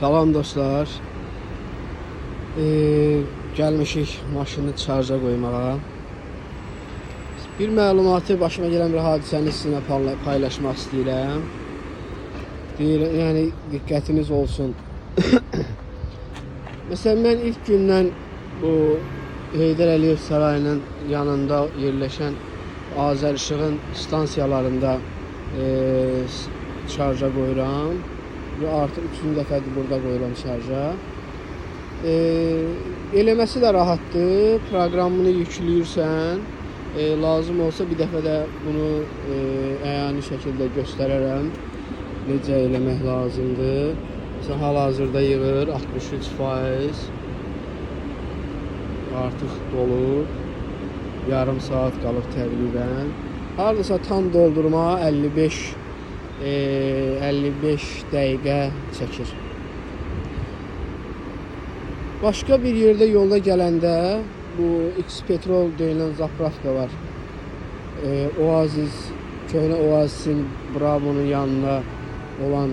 Salam dostlar. Gəlmişik maşını şarja qoymağa. Bir məlumatı başıma gələn bir hadisəni sizinlə paylaşmaq istəyirəm. Yəni diqqətiniz olsun. Məsələn, mən ilk gündən bu Heydər Əliyev sarayının yanında yerləşən Azərişığın stansiyalarında şarja qoyuram. Ve artık 3-cü dəfədir burada qoyuram şarja. Eləməsi də rahatdır. Proqramını yükləyirsən. Lazım olsa bir dəfə də bunu əyani şəkildə göstərərəm. Necə eləmək lazımdır. Mesela hal-hazırda yığır 63%. Artıq dolur. Yarım saat qalıb təqribən. Hardasa tam doldurma 55 dəqiqə çəkir. Başqa bir yerdə yolda gələndə bu X Petrol deyilən zapravka var. Oasis, köhnə Oasis'in Bravo'nun yanında olan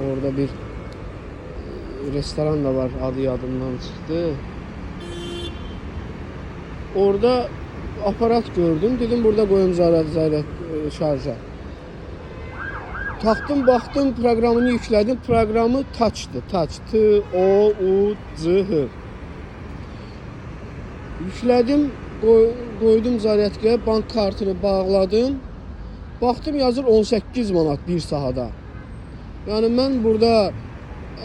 orada bir restoran da var, adı yadımdan çıxdı. Orada aparat gördüm, dedim burada qoyum şarja. Taktım, baktım, programını yükledim. Programı Touch'tı. Touch. T-O-U-C-H. Yükledim. Koydum zaryadkaya. Bank kartını bağladım. Baktım yazır 18 manat bir sahada. Yani ben burada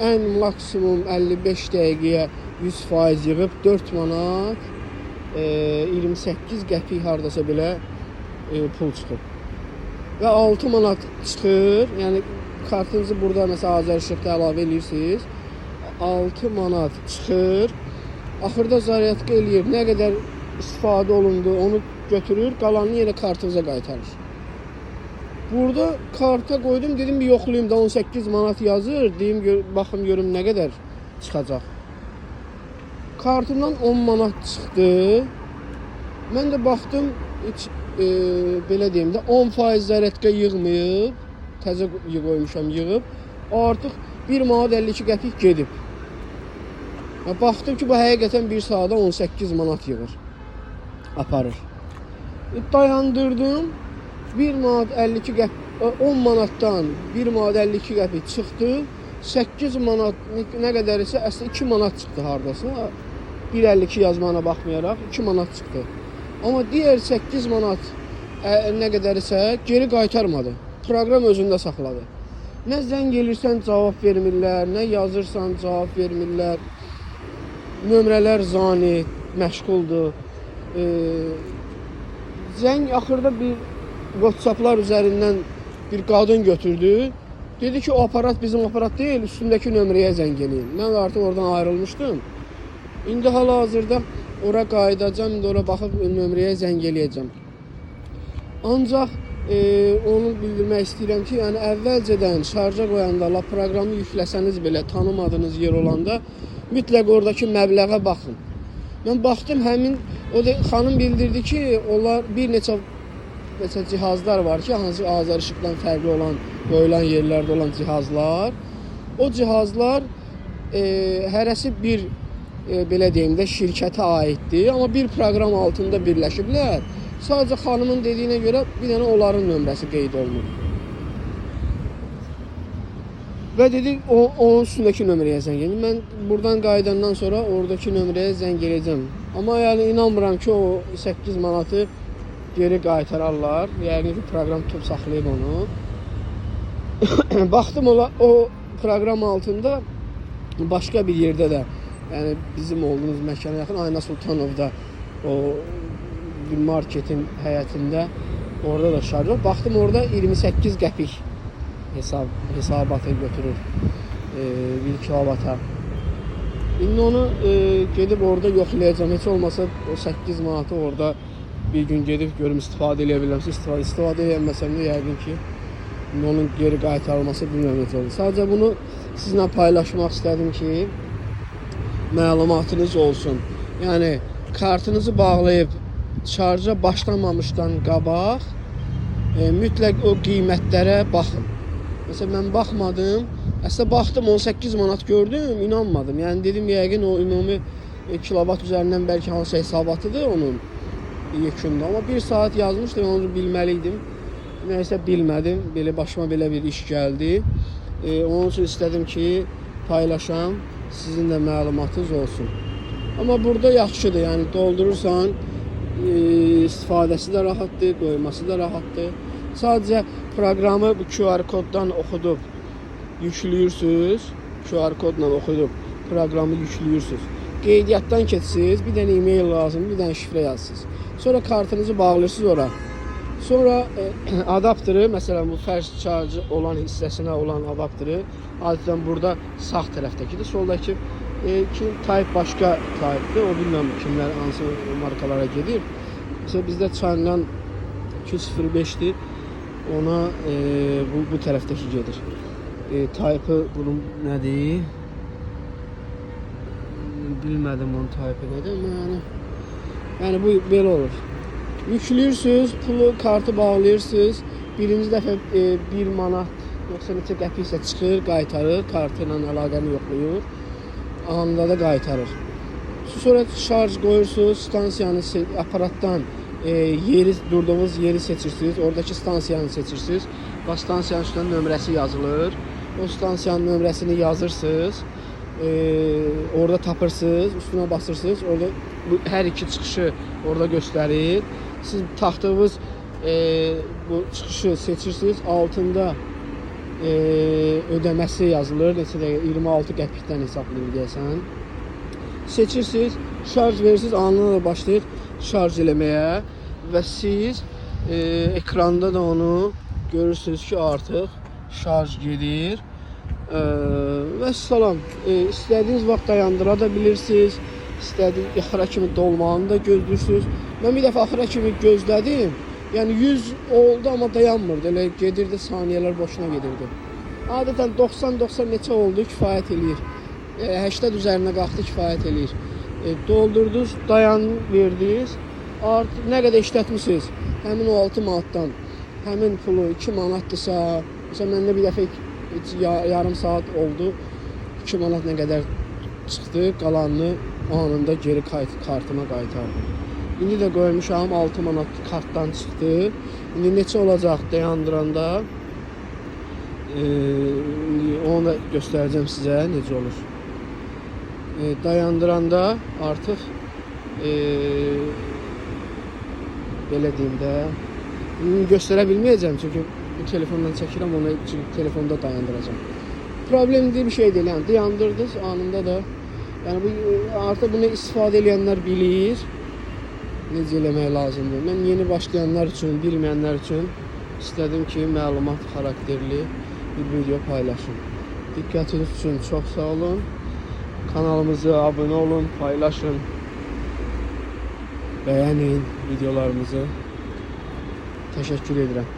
en maksimum 55 dəqiqəyə 100% yığıb 4 manat 28 qəpik hardasa belə pul çıxıb. Ve 6 manat çıxır. Yani kartınızı burada mesela Azərişıqda əlavə edirsiniz. 6 manat çıxır. Axırda zaryadka eləyir. Nə qədər istifadə olundu onu götürür. Qalanını yenə kartınıza qaytarır. Burada karta koydum, dedim bir yoxlayayım da 18 manat yazır. Deyim baxım görüm nə qədər çıxacaq. Kartımdan 10 manat çıxdı. Mən də baxdım heç belə deyim də 10% zaryadka yığmayıb, təzə qoymuşam yığıb, artıq 1 manat 52 qəpik gedib. Baxdım ki bu həqiqətən bir saata 18 manat yığır, aparır. Dayandırdım, 1 manat 52 qəpik, 10 manatdan 1 manat 52 qəpik çıxdı, 8 manat nə qədər isə əslində 2 manat çıxdı hardasa, 1.52 yazmağına baxmayaraq 2 manat çıxdı. Ama diğer 8 manat ne kadar ise geri qaytarmadı. Program özündə saxladı. Ne zəng gelirsən cavab vermirlər, ne yazırsan cavab vermirlər. Nömrələr zani, məşğuldur. Zəng axırda bir WhatsApp'lar üzerinden bir qadın götürdü. Dedi ki o aparat bizim aparat değil, üstündeki nömrəyə zəng eləyin. Mən artıq oradan ayrılmışdım. İndi hal-hazırda ora qayıdacağım, indi ora baxıb nömrəyə zəng eləyəcəm. Ancaq onu bildirmək istəyirəm ki, yəni əvvəlcədən şarja qoyanda, proqramı yükləsəniz belə tanımadığınız yer olanda mütləq oradakı məbləğə baxın. Mən baxdım, həmin o da xanım bildirdi ki, onlar bir neçə cihazlar var ki, hansı Azərişıqdan fərqli olan, qoyulan yerlərdə olan cihazlar. O cihazlar hərəsi bir belə deyim də şirkətə aiddir, amma bir proqram altında birləşiblər. Sadəcə xanımın dediyinə görə bir dənə onların nömrəsi qeyd olunur. Və dedi onun üstündəki nömrəyə zəng edin. Mən buradan qayıdandan sonra oradakı nömrəyə zəng edəcəm. Amma yəni inanmıram ki o 8 manatı geri qaytararlar. Yəqin ki proqram tutub saxlayıb onu. Baxdım o proqram altında başqa bir yerdə də, yani bizim olduğumuz məkana yaxın Ayna Sultanov'da o bir marketin həyətində orada da şarj var. Baxdım orada 28 qəpik hesabatı götürür 1 kilovata. İndi onu gedib orada yoxlayacağım. Heç olmasa o 8 manatı orada bir gün gedib görüm istifadə edə bilərəmsə istifadə edəməsəm də yəqin ki onun geri qaytarılması bilmirəm necə olur. Sadəcə bunu sizinlə paylaşmaq istədim ki məlumatınız olsun. Yəni kartınızı bağlayıb şarja başlamamışdan qabaq mütləq o qiymətlərə baxın. Mesela mən baxmadım. Əslində baxdım 18 manat gördüm, inanmadım. Yəni dedim yəqin o ümumi kilovat üzərindən bəlkə hansı hesabatıdır onun yekunda. Amma 1 saat yazmışdı, mən onu bilməli idim. Nəysə bilmədim. Belə başıma belə bir iş gəldi. Onun üçün istədim ki, paylaşam, sizin də məlumatınız olsun. Amma burada yaxşıdır. Yəni doldurursan, istifadəsi də rahatdır, qoyması da rahatdır. Sadəcə proqramı bu QR koddan oxudub yüklüyürsünüz. QR kodla oxudub proqramı yüklüyürsünüz. Qeydiyyatdan keçsiniz, bir dənə e-mail lazım, bir dənə şifrə yazırsınız. Sonra kartınızı bağlayırsınız ora. Sonra adaptörü, məsələn bu fərz charge olan hissəsinə olan adaptörü adətən burada sağ tərəfdəkidir. Soldakı type başqa type'dir. O bilmirəm kimlər hansı markalara gedir. Mesela bizdə Çaylan 205'dir. Ona bu tərəfdəki gedir. Type'ı bunun nədir? Bilmədim onun type'ı nədir. Yəni bu belə olur. Yüklüyorsunuz, pulu kartı bağlayırsınız. Birinci dəfə 1 manat yoxsa neçə qəpik isə çıxır, qaytarır, kartı ilə əlaqəni yoxlayır. Anında da qaytarır. Sonra şarj qoyursunuz, stansiyanı aparatdan durduğunuz yeri seçirsiniz. Oradakı stansiyanı seçirsiniz. Və stansiyanın üstünə nömrəsi yazılır. O stansiyanın nömrəsini yazırsınız. Orada tapırsınız, üstünə basırsınız. Orada hər iki çıxışı orada göstərir. Siz taxtığınız bu çıxışı seçirsiniz. Altında ödəməsi yazılır. Neçə dəqiqə 26 qəpikdən hesablayır deyəsən. Seçirsiniz, şarj verirsiniz, anında da başlayır şarj eləməyə və siz ekranda da onu görürsünüz ki, artıq şarj gedir. Və salam. İstədiyiniz vaxt dayandıra da bilirsiniz. İstədiyiniz axıra kimi dolmağını da gözləyirsiniz. Mən bir dəfə axıra kimi gözlədim. Yəni 100 oldu amma dayanmırdı. Elə gedirdi, saniyələr boşuna gedirdi. Adətən 90 neçə oldu kifayət eləyir. 80 üzərinə qalxdı kifayət eləyir. Doldurdunuz, dayan verdiniz. Artıq nə qədər işlətmisiniz? Həmin o 6 manatdan həmin pulu 2 manatdırsa, məsələn məndə bir dəfə yarım saat oldu. 2 manat nə qədər çıxdı, qalanını anında geri kartıma qaytardım. İndi də qoymuşam 6 manat kartdan çıxdı. İndi neçə olacaq dayandıranda onu da göstərəcəm sizə necə olur. Dayandıranda artıq belə deyim də göstərə bilməyəcəm çünki bu telefondan çəkirəm, onu telefonda dayandıracağım. Problemli bir şey deyil, yəni dayandırdınız anında da. Yəni bu artıq bunu istifadə edenlər bilir necə eləmək lazımdır. Mən yeni başlayanlar üçün, bilməyənlər üçün istədim ki, məlumat xarakterli bir video paylaşım. Diqqətiniz üçün çox sağ olun. Kanalımıza abunə olun, paylaşın, bəyənin videolarımızı. Təşəkkür edirəm.